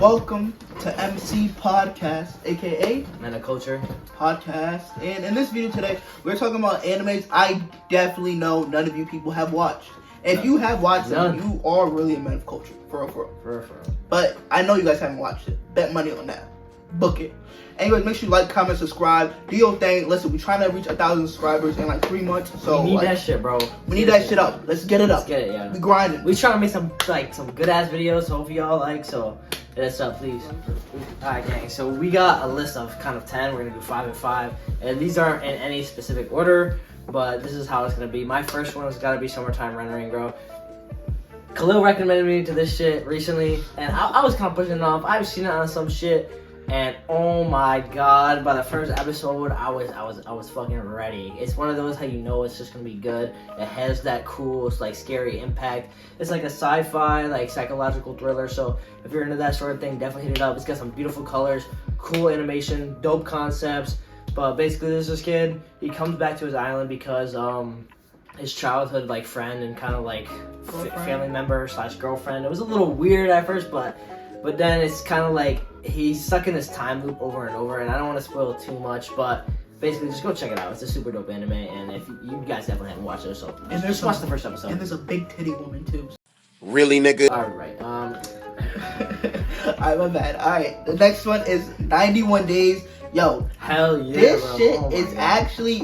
welcome to MCpodcast, aka Man of Culture Podcast. And in this video today, we're talking about animes I definitely know none of you people have watched. If you have watched them, you are really a man of culture, for real. But I know you guys haven't watched it. Bet money on that. Book it. Anyways, make sure you like, comment, subscribe, do your thing. Listen, we're trying to reach 1,000 subscribers in like 3 months. So we need that shit, bro. We need that shit up. Let's get it up. Let's get it, yeah. We grinding. We trying to make some good ass videos. So hopefully y'all like. So hit us up, please. Alright, gang. So we got a list of kind of 10. We're gonna do 5 and 5, and these aren't in any specific order, but this is how it's gonna be. My first one has got to be Summertime Rendering, bro. Khalil recommended me to this shit recently, and I was kind of pushing it off. I've seen it on some shit, and oh my god, by the first episode, I was fucking ready. It's one of those how you know it's just gonna be good. It has that cool, like, scary impact. It's like a sci-fi, like, psychological thriller. So if you're into that sort of thing, definitely hit it up. It's got some beautiful colors, cool animation, dope concepts. But basically, there's this kid. He comes back to his island because his childhood like friend and kind of like family member / girlfriend. It was a little weird at first, but then it's kind of like he's stuck in this time loop over and over. And I don't want to spoil too much, but basically just go check it out. It's a super dope anime, and if you guys definitely haven't watched it, so just watch the first episode. And there's a big titty woman too. Really, nigga? Alright, alright, my bad. Alright, the next one is 91 Days. Yo, hell yeah, this bro. shit is actually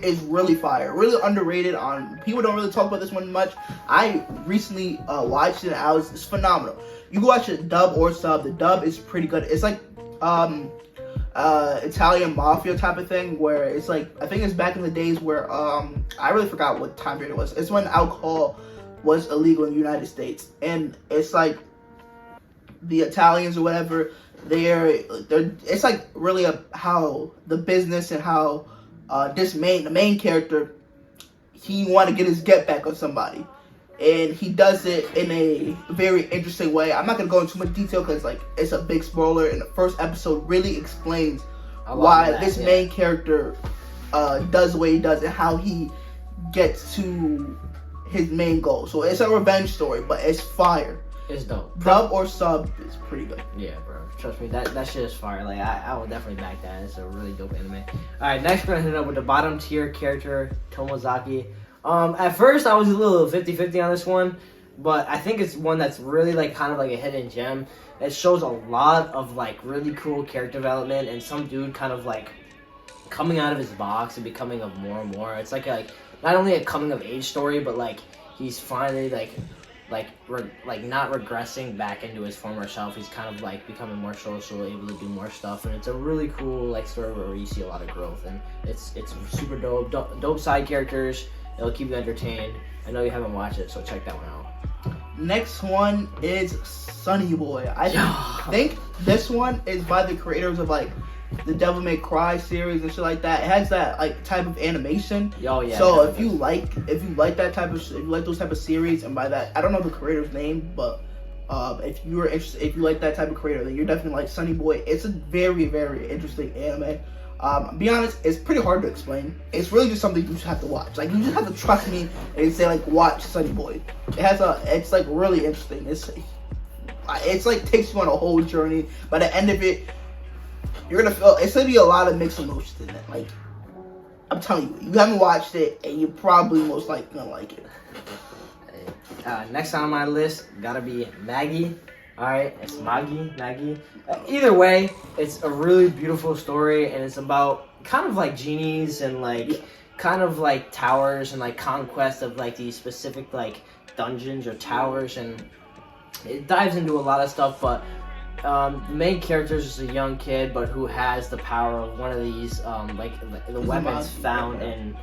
is really fire, really underrated. On people don't really talk about this one much. I recently watched it. It's phenomenal. You can watch it dub or sub. The dub is pretty good. It's like Italian mafia type of thing, where it's like, I think it's back in the days where I really forgot what time period it was. It's when alcohol was illegal in the United States, and it's like the Italians or whatever. They're it's like really how the business and how the main character, he want to get his get back on somebody, and he does it in a very interesting way. I'm not gonna go into too much detail because like it's a big spoiler, and the first episode really explains why this main character does the way he does and how he gets to his main goal. So it's a revenge story, but it's fire. It's dope. Dub or sub is pretty good. Yeah, bro. Trust me, that shit is fire. Like, I will definitely back that. It's a really dope anime. Alright, next we're gonna hit up with the bottom tier character, Tomozaki. At first I was a little 50-50 on this one, but I think it's one that's really like kind of like a hidden gem. It shows a lot of like really cool character development and some dude kind of like coming out of his box and becoming of more and more. It's like not only a coming of age story, but like he's finally not regressing back into his former self. He's kind of like becoming more social, able to do more stuff, and it's a really cool like story where you see a lot of growth, and it's super dope side characters. It'll keep you entertained. I know you haven't watched it, so check that one out. Next one is Sunny Boy. I think this one is by the creators of like the Devil May Cry series and shit like that. It has that like type of animation. Oh yeah. So if you like that type of, if you like those type of series, and by that I don't know the creator's name, but if you were interested, if you like that type of creator, then you're definitely like Sunny Boy. It's a very, very interesting anime. Be honest, it's pretty hard to explain. It's really just something you just have to watch. Like, you just have to trust me and say like, watch Sunny Boy. It's like really interesting. It's like takes you on a whole journey. By the end of it, you're gonna feel, it's gonna be a lot of mixed emotions in it. Like, I'm telling you, you haven't watched it, and you're probably most likely gonna like it. Next on my list, gotta be Maggie. Alright, it's Maggie. Either way, it's a really beautiful story, and it's about kind of like genies and like kind of like towers and like conquest of like these specific like dungeons or towers, and it dives into a lot of stuff. But the main character is just a young kid, but who has the power of one of these like the weapons found in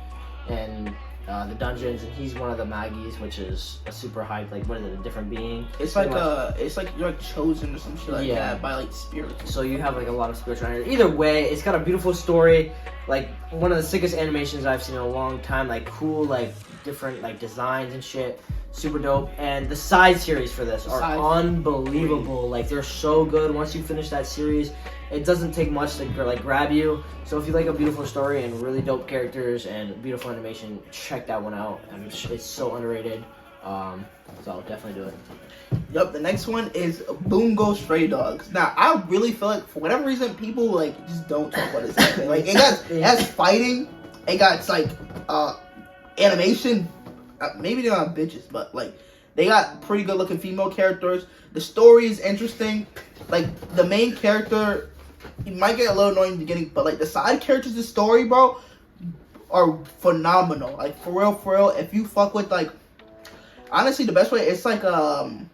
the dungeons, and he's one of the Maggies, which is a super hype, like, what is it, a different being? It's like it's like you're like chosen or some shit like that by like spirits. So you have like a lot of spiritual energy. Either way, it's got a beautiful story, like one of the sickest animations I've seen in a long time, like cool, like different like designs and shit. Super dope. And the side series for this are unbelievable. Like, they're so good. Once you finish that series, it doesn't take much to like grab you. So if you like a beautiful story and really dope characters and beautiful animation, check that one out. I mean, it's so underrated. So definitely do it. Yup, the next one is Bungo Stray Dogs. Now, I really feel like, for whatever reason, people, like, just don't talk about this anime. Like, it has fighting, it got, like, animation. Maybe they're not bitches, but, like, they got pretty good-looking female characters. The story is interesting. Like, the main character, he might get a little annoying in the beginning, but, like, the side characters in the story, bro, are phenomenal. Like, for real, if you fuck with, like, honestly, the best way, it's like a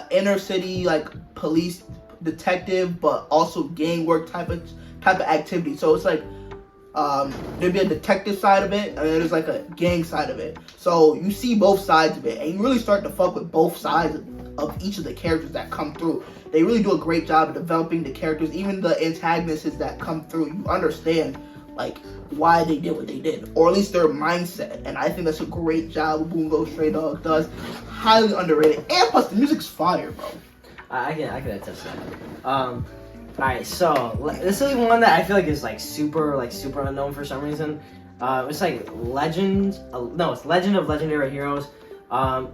inner city like police detective, but also gang work type of activity. So it's like there'd be a detective side of it, and then there's like a gang side of it. So you see both sides of it, and you really start to fuck with both sides of each of the characters that come through. They really do a great job of developing the characters, even the antagonists that come through. You understand like why they did what they did, or at least their mindset, and I think that's a great job Bungo Stray Dogs does. Highly underrated, and plus the music's fire, bro. I can attest to that. Alright, so this is one that I feel like is like super unknown for some reason. It's like Legend of Legendary Heroes.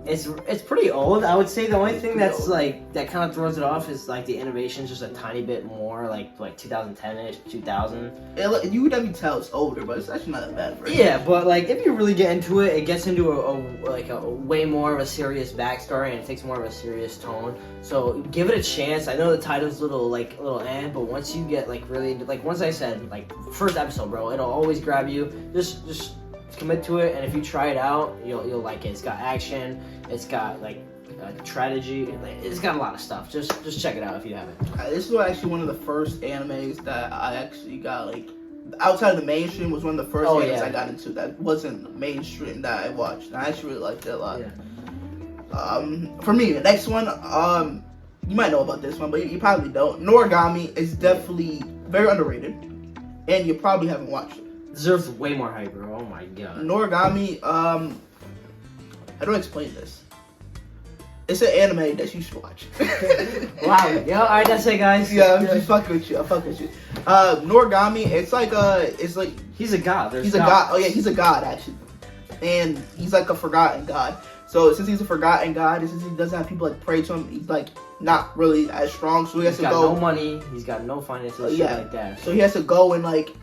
It's pretty old. I would say the only thing that's like that kind of throws it off is like the innovation's just a tiny bit more like 2010ish, 2000. You would definitely tell it's older, but it's actually not that bad. Right? Yeah, but like if you really get into it, it gets into a way more of a serious backstory, and it takes more of a serious tone. So give it a chance. I know the title's little but once you get like really into, like once I said like first episode, bro, it'll always grab you. Just commit to it, and if you try it out, you'll like it. It's got action, it's got like strategy, it's got a lot of stuff. Just check it out if you haven't. This was actually one of the first animes that I actually got, like outside of the mainstream, was one of the first animes I got into that wasn't mainstream that I watched. And I actually really liked it a lot. Yeah. For me, the next one, you might know about this one, but you probably don't. Noragami is definitely very underrated, and you probably haven't watched it. Deserves way more hype, bro. Oh my god. Noragami, how do I explain this? It's an anime that you should watch. Wow. Yeah, alright, that's it, guys. Yeah, I'm just fucking with you. Noragami, it's like he's a god. He's a god. Oh yeah, he's a god actually, and he's like a forgotten god. So since he's a forgotten god, and since he doesn't have people like pray to him, he's like not really as strong. So he has to go. He's got no money. He's got no finances. Shit like that. So he has to go and like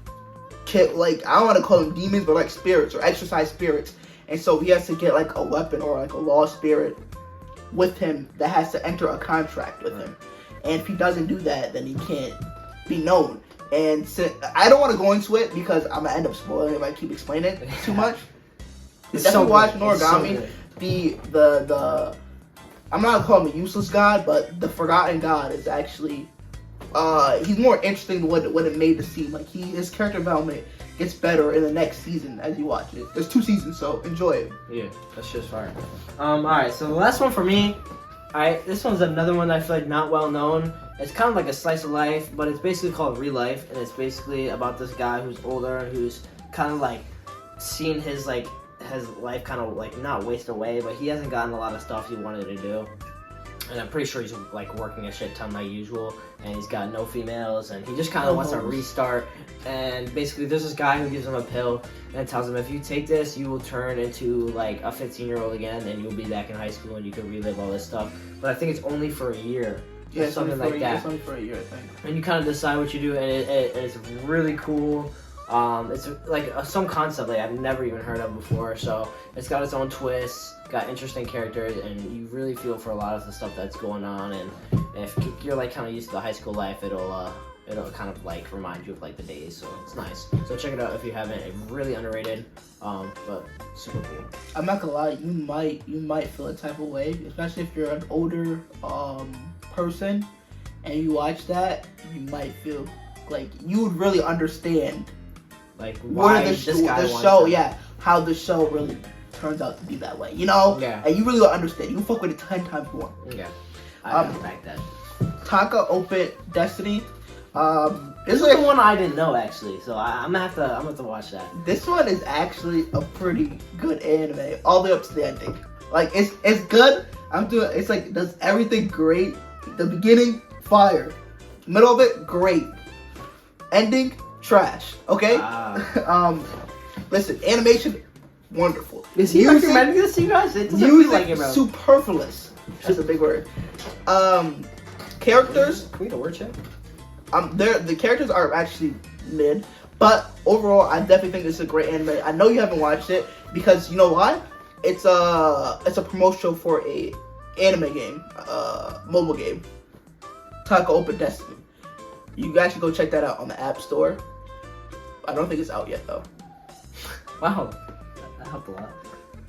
I don't want to call them demons, but like spirits or exorcised spirits. And so he has to get like a weapon or like a lost spirit with him that has to enter a contract with him. And if he doesn't do that, then he can't be known. And so, I don't want to go into it because I'm gonna end up spoiling it if I keep explaining it too much. Definitely watch Noragami. The I'm not gonna call him a useless god, but the forgotten god is actually he's more interesting than what it made to seem. Like his character development gets better in the next season as you watch it. There's 2 seasons, so enjoy it. Yeah, that's just fire. Alright, so the last one for me, this one's another one that I feel like not well known. It's kind of like a slice of life, but it's basically called Real Life, and it's basically about this guy who's older and who's kind of like seen his life kind of like not waste away, but he hasn't gotten a lot of stuff he wanted to do. And I'm pretty sure he's like working a shit ton like usual, and he's got no females, and he just kind of wants to restart. And basically there's this guy who gives him a pill and tells him if you take this, you will turn into like a 15-year-old again, and you'll be back in high school and you can relive all this stuff. But I think it's only for a year. Yeah, something like that. It's only for a year, I think. And you kind of decide what you do, and it's really cool. It's like some concept like I've never even heard of before, so it's got its own twists, got interesting characters, and you really feel for a lot of the stuff that's going on. And if you're like kind of used to the high school life, it'll kind of like remind you of like the days, so it's nice. So check it out if you haven't. It's really underrated, but super cool. I'm not gonna lie, you might feel a type of way, especially if you're an older person and you watch that. You might feel like you would really understand like why the show, how the show really turns out to be that way, you know? Yeah. And you really don't understand. You fuck with it 10 times more. Yeah. I like that. Taka Open Destiny. This is one I didn't know actually, so I'm gonna have to watch that. This one is actually a pretty good anime, all the way up to the ending. Like it's good. It's like does everything great. The beginning, fire. Middle of it, great. Ending, trash. Okay. Ah. Listen, animation, wonderful. Is he recommending this to you guys? It doesn't feel like it, bro. Superfluous. That's a big word. Characters. Can we the word check? The characters are actually mid, but overall, I definitely think it's a great anime. I know you haven't watched it because you know why? It's a promotional for a anime game, mobile game, Taka Open Destiny. You guys should go check that out on the App Store. I don't think it's out yet though. Wow, that helped a lot.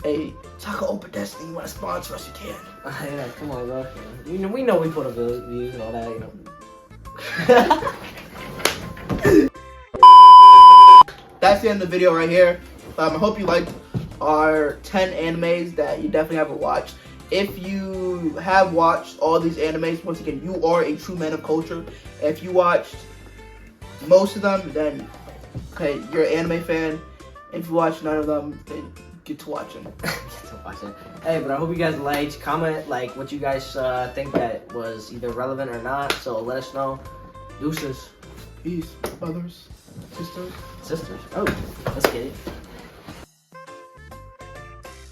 Hey, Taka Open Destiny, you want to sponsor us? You can. Yeah, come on, bro. We know we put up views and all that, you know. That's the end of the video right here. I hope you liked our 10 animes that you definitely haven't watched. If you have watched all these animes, once again, you are a true man of culture. If you watched most of them, then okay, you're an anime fan. If you watch none of them, then get to watching. Hey, but I hope you guys liked. Comment like what you guys think that was either relevant or not. So let us know. Deuces. Peace, brothers, sisters. Oh, let's get it.